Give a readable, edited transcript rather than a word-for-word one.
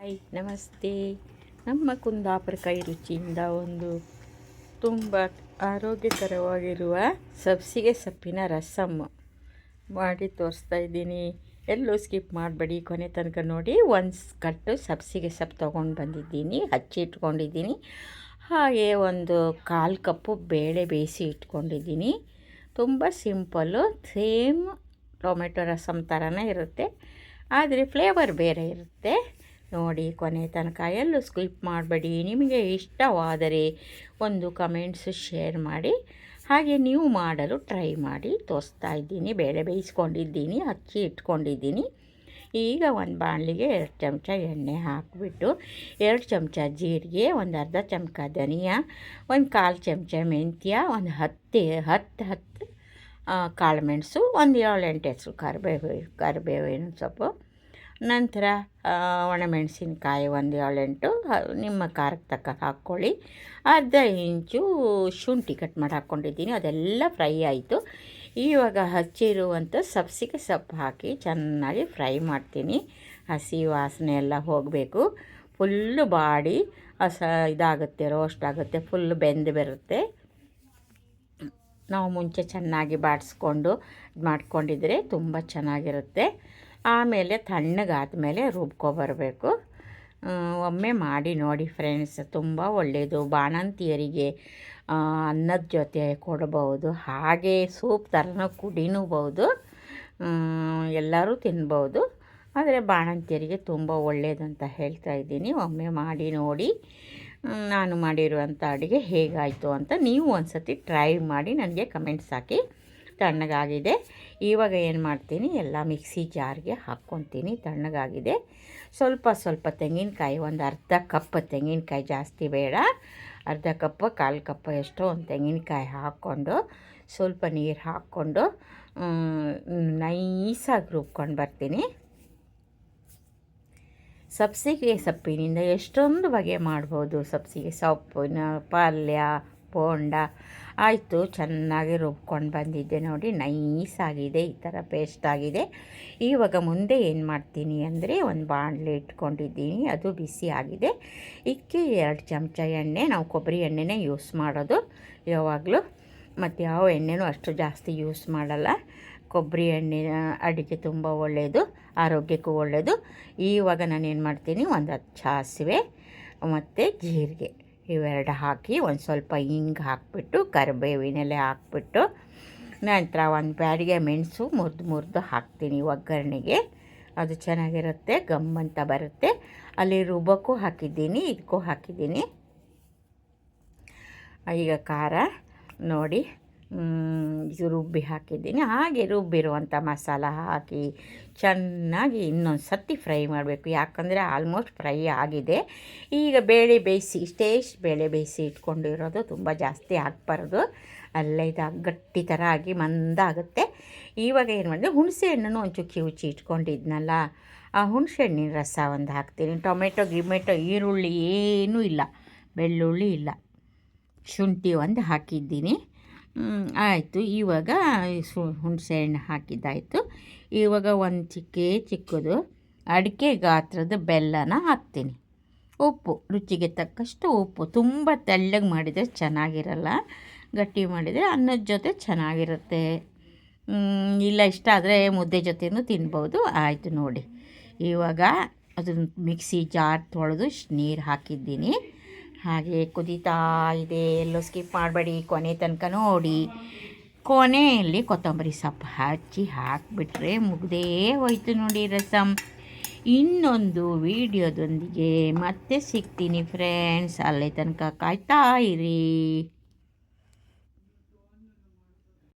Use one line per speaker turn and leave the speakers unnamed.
Hi ನಮಸ್ತೆ. ನಮ್ಮ ಕುಂದಾಪುರ ಕೈ ರುಚಿಯಿಂದ ಒಂದು ತುಂಬ ಆರೋಗ್ಯಕರವಾಗಿರುವ ಸಬ್ಸಿಗೆ ಸೊಪ್ಪಿನ ರಸಮ್ ಮಾಡಿ ತೋರಿಸ್ತಾ ಇದ್ದೀನಿ. ಎಲ್ಲೂ ಸ್ಕಿಪ್ ಮಾಡಬೇಡಿ, ಕೊನೆ ತನಕ ನೋಡಿ. ಒಂದು ಕಟ್ಟು ಸಬ್ಸಿಗೆ ಸೊಪ್ಪು ತೊಗೊಂಡು ಬಂದಿದ್ದೀನಿ, ಹಚ್ಚಿ ಇಟ್ಕೊಂಡಿದ್ದೀನಿ. ಹಾಗೆ ಒಂದು 1/4 ಕಪ್ಪು ಬೇಳೆ ಬೇಯಿಸಿ ಇಟ್ಕೊಂಡಿದ್ದೀನಿ. ತುಂಬ ಸಿಂಪಲ್ಲು, ಸೇಮ್ ಟೊಮೆಟೊ ರಸಮ್ ಥರನೇ ಇರುತ್ತೆ, ಆದರೆ ಫ್ಲೇವರ್ ಬೇರೆ ಇರುತ್ತೆ. ನೋಡಿ ಕೊನೆ ತನಕ ಎಲ್ಲೂ ಸ್ಕಿಪ್ ಮಾಡಬೇಡಿ. ನಿಮಗೆ ಇಷ್ಟವಾದರೆ ಒಂದು ಕಮೆಂಟ್ಸು ಶೇರ್ ಮಾಡಿ. ಹಾಗೆ ನೀವು ಮಾಡಲು ಟ್ರೈ ಮಾಡಿ ತೋರಿಸ್ತಾ ಇದ್ದೀನಿ. ಬೇಳೆ ಬೇಯಿಸ್ಕೊಂಡಿದ್ದೀನಿ, ಹಚ್ಚಿ ಇಟ್ಕೊಂಡಿದ್ದೀನಿ. ಈಗ ಒಂದು ಬಾಣಲಿಗೆ 2 ಚಮಚ ಎಣ್ಣೆ ಹಾಕಿಬಿಟ್ಟು 2 ಚಮಚ ಜೀರಿಗೆ, ಒಂದು ಅರ್ಧ ಚಮಚ ಧನಿಯಾ, ಒಂದು 1/4 ಚಮಚ ಮೆಂತ್ಯ, ಒಂದು 10 ಕಾಳುಮೆಣಸು, ಒಂದು 7-8 ಹೆಸರು ಕರಿಬೇವಿನ ಸೊಪ್ಪು, ನಂತರ ಒಣಮೆಣಸಿನ್ಕಾಯಿ ಒಂದು 7-8, ನಿಮ್ಮ ಖಾರಕ್ಕೆ ತಕ್ಕ ಹಾಕ್ಕೊಳ್ಳಿ. ಅರ್ಧ ಇಂಚು ಶುಂಠಿ ಕಟ್ ಮಾಡಿ ಹಾಕ್ಕೊಂಡಿದ್ದೀನಿ. ಅದೆಲ್ಲ ಫ್ರೈ ಆಯಿತು. ಇವಾಗ ಹಚ್ಚಿರುವಂಥ ಸಬ್ಸಿಗೆ ಸೊಪ್ಪು ಹಾಕಿ ಚೆನ್ನಾಗಿ ಫ್ರೈ ಮಾಡ್ತೀನಿ. ಹಸಿ ವಾಸನೆ ಎಲ್ಲ ಹೋಗಬೇಕು. ಫುಲ್ಲು ಬಾಡಿ ಇದಾಗುತ್ತೆ, ರೋಸ್ಟ್ ಆಗುತ್ತೆ, ಫುಲ್ಲು ಬೆಂದು ಬರುತ್ತೆ. ನಾವು ಮುಂಚೆ ಚೆನ್ನಾಗಿ ಬಾಡಿಸ್ಕೊಂಡು ಮಾಡ್ಕೊಂಡಿದ್ರೆ ತುಂಬ ಚೆನ್ನಾಗಿರುತ್ತೆ. ಆಮೇಲೆ ತಣ್ಣಗಾದ್ಮೇಲೆ ರುಬ್ಕೊಬರಬೇಕು. ಒಮ್ಮೆ ಮಾಡಿ ನೋಡಿ ಫ್ರೆಂಡ್ಸ್, ತುಂಬ ಒಳ್ಳೆಯದು. ಬಾಣಂತಿಯರಿಗೆ ಅನ್ನದ ಜೊತೆ ಕೊಡ್ಬೋದು, ಹಾಗೆ ಸೂಪ್ ಥರನೂ ಕುಡಿನೂಬಹುದು, ಎಲ್ಲರೂ ತಿನ್ಬೋದು. ಆದರೆ ಬಾಣಂತಿಯರಿಗೆ ತುಂಬ ಒಳ್ಳೆಯದಂತ ಹೇಳ್ತಾ ಇದ್ದೀನಿ. ಒಮ್ಮೆ ಮಾಡಿ ನೋಡಿ. ನಾನು ಮಾಡಿರುವಂಥ ಅಡುಗೆ ಹೇಗಾಯಿತು ಅಂತ ನೀವು ಒಂದು ಸತಿ ಟ್ರೈ ಮಾಡಿ ನನಗೆ ಕಮೆಂಟ್ಸ್ ಹಾಕಿ. ತಣ್ಣಗಾಗಿದೆ. ಇವಾಗ ಏನು ಮಾಡ್ತೀನಿ, ಎಲ್ಲ ಮಿಕ್ಸಿ ಜಾರ್ಗೆ ಹಾಕ್ಕೊತೀನಿ. ತಣ್ಣಗಾಗಿದೆ. ಸ್ವಲ್ಪ ತೆಂಗಿನಕಾಯಿ, ಒಂದು ಅರ್ಧ ಕಪ್ ತೆಂಗಿನಕಾಯಿ, ಜಾಸ್ತಿ ಬೇಡ, ಅರ್ಧ ಕಪ್ 1/4 ಕಪ್ ಎಷ್ಟೋ ಒಂದು ತೆಂಗಿನಕಾಯಿ ಹಾಕ್ಕೊಂಡು ಸ್ವಲ್ಪ ನೀರು ಹಾಕ್ಕೊಂಡು ನೈಸಾಗಿ ರುಬ್ಕೊಂಡು ಬರ್ತೀನಿ. ಸಬ್ಸಿಗೆ ಸೊಪ್ಪಿನಿಂದ ಎಷ್ಟೊಂದು ಬಗೆ ಮಾಡ್ಬೋದು. ಸಬ್ಸಿಗೆ ಸೊಪ್ಪಿನ ಪಲ್ಯ, ಬೋಂಡ ಆಯಿತು. ಚೆನ್ನಾಗಿ ರುಬ್ಕೊಂಡು ಬಂದಿದ್ದೆ ನೋಡಿ, ನೈಸಾಗಿದೆ, ಈ ಥರ ಪೇಸ್ಟ್ ಆಗಿದೆ. ಇವಾಗ ಮುಂದೆ ಏನು ಮಾಡ್ತೀನಿ ಅಂದರೆ, ಒಂದು ಬಾಣಲೆ ಇಟ್ಕೊಂಡಿದ್ದೀನಿ, ಅದು ಬಿಸಿ ಆಗಿದೆ. ಇದಕ್ಕೆ 2 ಚಮಚ ಎಣ್ಣೆ, ನಾವು ಕೊಬ್ಬರಿ ಎಣ್ಣೆನೇ ಯೂಸ್ ಮಾಡೋದು ಯಾವಾಗಲೂ, ಮತ್ತು ಯಾವ ಎಣ್ಣೆನೂ ಅಷ್ಟು ಜಾಸ್ತಿ ಯೂಸ್ ಮಾಡಲ್ಲ. ಕೊಬ್ಬರಿ ಎಣ್ಣೆ ಅಡುಗೆ ತುಂಬ ಒಳ್ಳೆಯದು, ಆರೋಗ್ಯಕ್ಕೂ ಒಳ್ಳೆಯದು. ಇವಾಗ ನಾನೇನು ಮಾಡ್ತೀನಿ, ಒಂದು 10 ಸಾಸಿವೆ ಮತ್ತು ಜೀರಿಗೆ ಇವೆರಡು ಹಾಕಿ, ಒಂದು ಸ್ವಲ್ಪ ಹಿಂಗೆ ಹಾಕಿಬಿಟ್ಟು, ಕರಿಬೇವಿನೆಲೆ ಹಾಕ್ಬಿಟ್ಟು, ನಂತರ ಒಂದು ಬ್ಯಾಡಿಗೆ ಮೆಣಸು ಮುರಿದು ಹಾಕ್ತೀನಿ ಒಗ್ಗರಣೆಗೆ. ಅದು ಚೆನ್ನಾಗಿರುತ್ತೆ, ಗಮ್ಮಂತ ಬರುತ್ತೆ. ಅಲ್ಲಿ ರುಬ್ಬಕ್ಕೂ ಹಾಕಿದ್ದೀನಿ, ಇದಕ್ಕೂ ಹಾಕಿದ್ದೀನಿ. ಈಗ ಖಾರ ನೋಡಿ, ಇದು ರುಬ್ಬಿ ಹಾಕಿದ್ದೀನಿ. ಹಾಗೆ ರುಬ್ಬಿರುವಂಥ ಮಸಾಲ ಹಾಕಿ ಚೆನ್ನಾಗಿ ಇನ್ನೊಂದು ಸತಿ ಫ್ರೈ ಮಾಡಬೇಕು, ಯಾಕಂದರೆ ಆಲ್ಮೋಸ್ಟ್ ಫ್ರೈ ಆಗಿದೆ. ಈಗ ಬೇಳೆ ಬೇಯಿಸಿ ಇಟ್ಕೊಂಡಿರೋದು, ತುಂಬ ಜಾಸ್ತಿ ಹಾಕ್ಬಾರ್ದು, ಅಲ್ಲೇ ಇದು ಗಟ್ಟಿ ಥರ ಆಗಿ ಮಂದಾಗುತ್ತೆ. ಇವಾಗ ಏನು ಮಾಡಿದೆ, ಹುಣಸೆ ಹಣ್ಣನ್ನು ಒಂಚೂರು ಕಿವುಚಿ ಇಟ್ಕೊಂಡಿದ್ನಲ್ಲ, ಆ ಹುಣಸೆ ಹಣ್ಣಿನ ರಸ ಒಂದು ಹಾಕ್ತೀನಿ. ಟೊಮೆಟೊ ಈರುಳ್ಳಿ ಏನೂ ಇಲ್ಲ, ಬೆಳ್ಳುಳ್ಳಿ ಇಲ್ಲ, ಶುಂಠಿ ಒಂದು ಹಾಕಿದ್ದೀನಿ. ಆಯಿತು. ಇವಾಗ ಹುಣಸೆ ಹಣ್ಣು ಹಾಕಿದ್ದಾಯಿತು. ಇವಾಗ ಒಂದು ಚಿಕ್ಕದು ಅಡಿಕೆ ಗಾತ್ರದ ಬೆಲ್ಲನ ಹಾಕ್ತೀನಿ. ಉಪ್ಪು ರುಚಿಗೆ ತಕ್ಕಷ್ಟು ಉಪ್ಪು. ತುಂಬ ತೆಳ್ಳಗೆ ಮಾಡಿದರೆ ಚೆನ್ನಾಗಿರಲ್ಲ, ಗಟ್ಟಿ ಮಾಡಿದರೆ ಅನ್ನದ ಜೊತೆ ಚೆನ್ನಾಗಿರುತ್ತೆ. ಇಲ್ಲ ಇಷ್ಟ ಆದರೆ ಮುದ್ದೆ ಜೊತೆನೂ ತಿನ್ಬೋದು. ಆಯಿತು ನೋಡಿ, ಇವಾಗ ಅದನ್ನು ಮಿಕ್ಸಿ ಜಾರ್ ತೊಳೆದು ನೀರು ಹಾಕಿದ್ದೀನಿ. ಹಾಗೆ ಕುದೀತಾ ಇದೆ, ಎಲ್ಲೋ ಸ್ಕಿಪ್ ಮಾಡಬೇಡಿ, ಕೊನೆ ತನಕ ನೋಡಿ. ಕೊನೆಯಲ್ಲಿ ಕೊತ್ತಂಬರಿ ಸೊಪ್ಪು ಹಾಕಿಬಿಟ್ರೆ ಮುಗ್ದೇ ಹೋಯ್ತು ನೋಡಿ ರಸಮ್. ಇನ್ನೊಂದು ವಿಡಿಯೋದೊಂದಿಗೆ ಮತ್ತೆ ಸಿಗ್ತೀನಿ ಫ್ರೆಂಡ್ಸ್, ಅಲ್ಲೇ ತನಕ ಕಾಯ್ತಾ ಇರಿ.